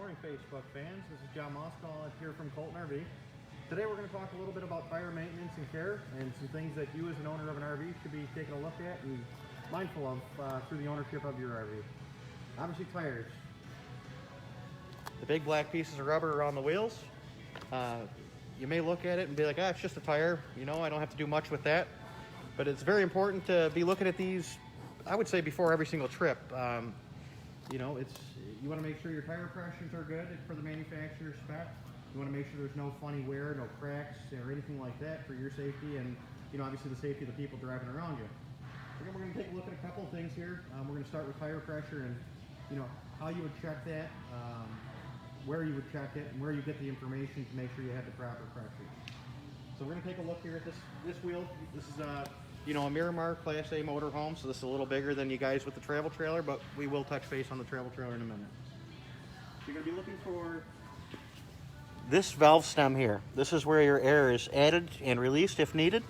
morning, Facebook fans. This is John Moskal here from Colton RV. Today we're going to talk a little bit about tire maintenance and care and some things that you as an owner of an RV should be taking a look at and mindful of through the ownership of your RV. Obviously, tires. The big black pieces of rubber around the wheels. You may look at it and be like, it's just a tire. You know, I don't have to do much with that. But it's very important to be looking at these, I would say, before every single trip. You know, you want to make sure your tire pressures are good for the manufacturer's spec. You want to make sure there's no funny wear, no cracks, or anything like that for your safety and, you know, obviously the safety of the people driving around you. We're going to take a look at a couple of things here. We're going to start with tire pressure and, you know, how you would check that, where you would check it, and where you get the information to make sure you have the proper pressure. So we're going to take a look here at this wheel. This is you know, a Miramar Class A motorhome, so this is a little bigger than you guys with the travel trailer, but we will touch base on the travel trailer in a minute. So you're going to be looking for this valve stem here. This is where your air is added and released if needed.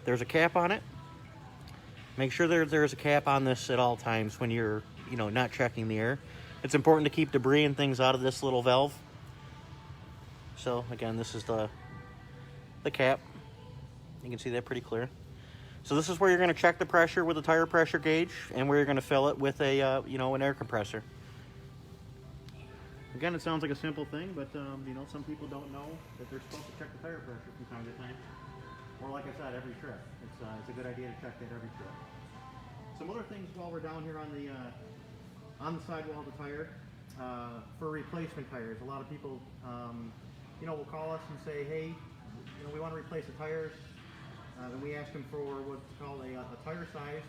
There's a cap on it. Make sure there's a cap on this at all times when you're, you know, not checking the air. It's important to keep debris and things out of this little valve. So again, this is the cap. You can see that pretty clear. So this is where you're going to check the pressure with a tire pressure gauge and where you're going to fill it with a, you know, an air compressor. Again, it sounds like a simple thing, but, you know, some people don't know that they're supposed to check the tire pressure from time to time. Or like I said, every trip. It's a good idea to check that every trip. Some other things while we're down here on the sidewall of the tire, for replacement tires. A lot of people, you know, will call us and say, hey, you know, we want to replace the tires. Then we ask them for what's called a tire size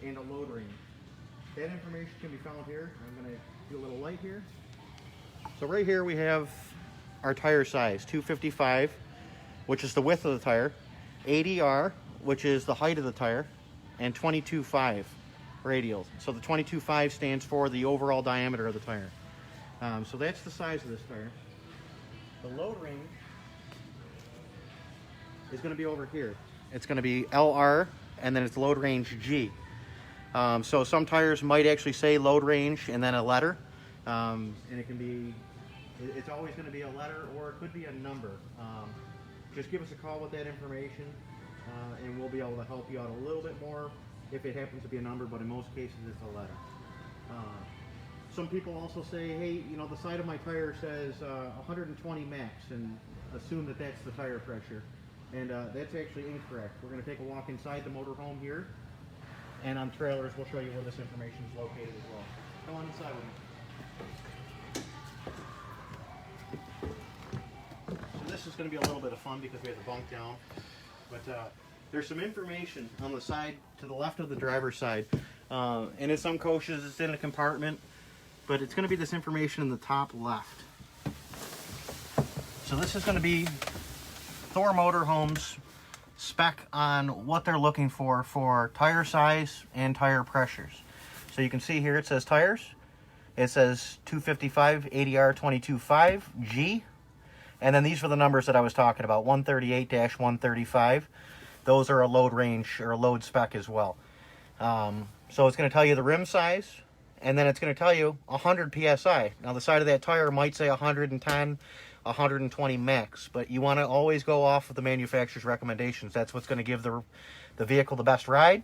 and a load range. That information can be found here. I'm going to do a little light here. So right here we have our tire size, 255, which is the width of the tire, 80R, which is the height of the tire, and 22.5 radial. So the 22.5 stands for the overall diameter of the tire. So that's the size of this tire. The load range is going to be over here. It's going to be LR, and then it's load range G. So some tires might actually say load range and then a letter. And it can be, it's always going to be a letter or it could be a number. Just give us a call with that information and we'll be able to help you out a little bit more if it happens to be a number, but in most cases it's a letter. Some people also say, hey, you know, the side of my tire says 120 max and assume that that's the tire pressure. And that's actually incorrect. We're going to take a walk inside the motorhome here, and on trailers we'll show you where this information is located as well. Come on inside with me. So this is going to be a little bit of fun because we have the bunk down, but there's some information on the side to the left of the driver's side, and in some coaches it's in a compartment, but it's going to be this information in the top left. So this is going to be Thor Motorhome's spec on what they're looking for tire size and tire pressures. So you can see here it says tires. It says 255 80R 22.5 G. And then these are the numbers that I was talking about, 138-135. Those are a load range or a load spec as well. So it's going to tell you the rim size, and then it's going to tell you 100 PSI. Now the side of that tire might say 110, 120 max, but you want to always go off of the manufacturer's recommendations. That's what's going to give the vehicle the best ride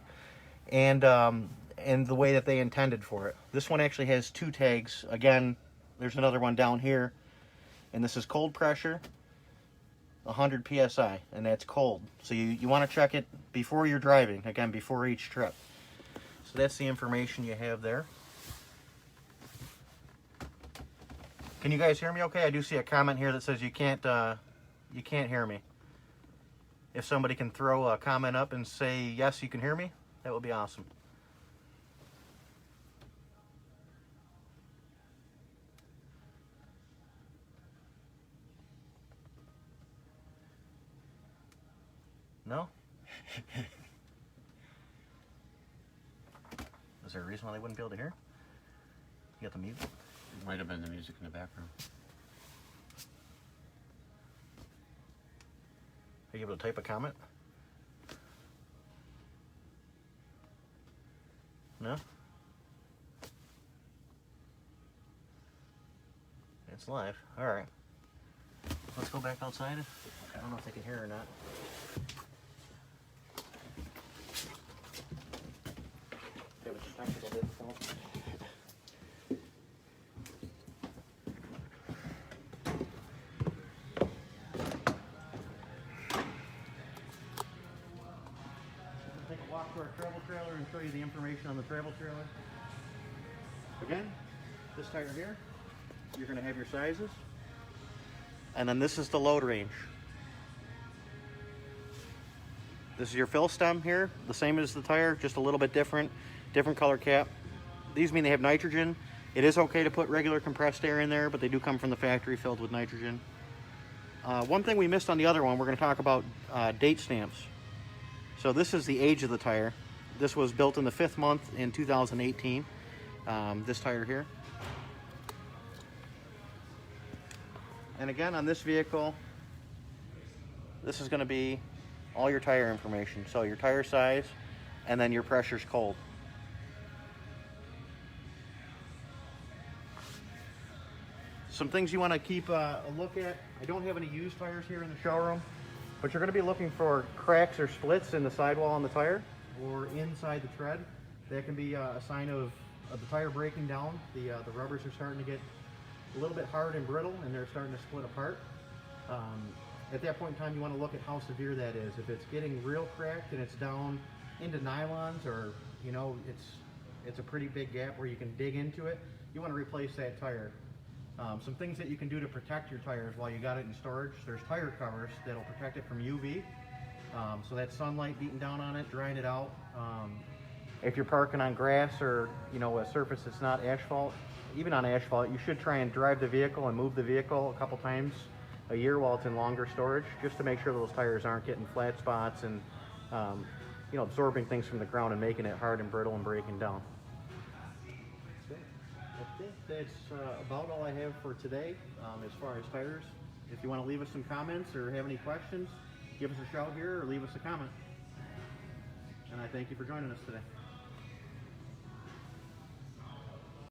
and the way that they intended for it. This one actually has two tags. Again, there's another one down here, and this is cold pressure, 100 PSI, and that's cold. So you want to check it before you're driving, again, before each trip. So that's the information you have there. Can you guys hear me okay? I do see a comment here that says you can't hear me. If somebody can throw a comment up and say, yes, you can hear me, that would be awesome. No? Is there a reason why they wouldn't be able to hear? You got the music? It might have been the music in the background. Are you able to type a comment? No? It's live. All right. Let's go back outside. I don't know if they can hear or not. There was technical difficulty. Take a walk to our travel trailer and show you the information on the travel trailer. Again, this tire here, you're going to have your sizes. And then this is the load range. This is your fill stem here, the same as the tire, just a little bit different color cap. These mean they have nitrogen. It is okay to put regular compressed air in there, but they do come from the factory filled with nitrogen. One thing we missed on the other one, we're going to talk about date stamps. So this is the age of the tire. This was built in the 5th month in 2018, this tire here. And again, on this vehicle, this is going to be all your tire information. So your tire size, and then your pressure's cold. Some things you want to keep a look at. I don't have any used tires here in the showroom, but you're going to be looking for cracks or splits in the sidewall on the tire or inside the tread. That can be a sign of the tire breaking down. The rubbers are starting to get a little bit hard and brittle, and they're starting to split apart. At that point in time, you want to look at how severe that is. If it's getting real cracked and it's down into nylons, or you know it's a pretty big gap where you can dig into it, you want to replace that tire. Some things that you can do to protect your tires while you got it in storage: there's tire covers that'll protect it from UV, so that sunlight beating down on it, drying it out. If you're parking on grass or a surface that's not asphalt, even on asphalt, you should try and drive the vehicle and move the vehicle a couple times a year while it's in longer storage, just to make sure those tires aren't getting flat spots and absorbing things from the ground and making it hard and brittle and breaking down. I think that's about all I have for today as far as tires. If you want to leave us some comments or have any questions, give us a shout here or leave us a comment. And I thank you for joining us today.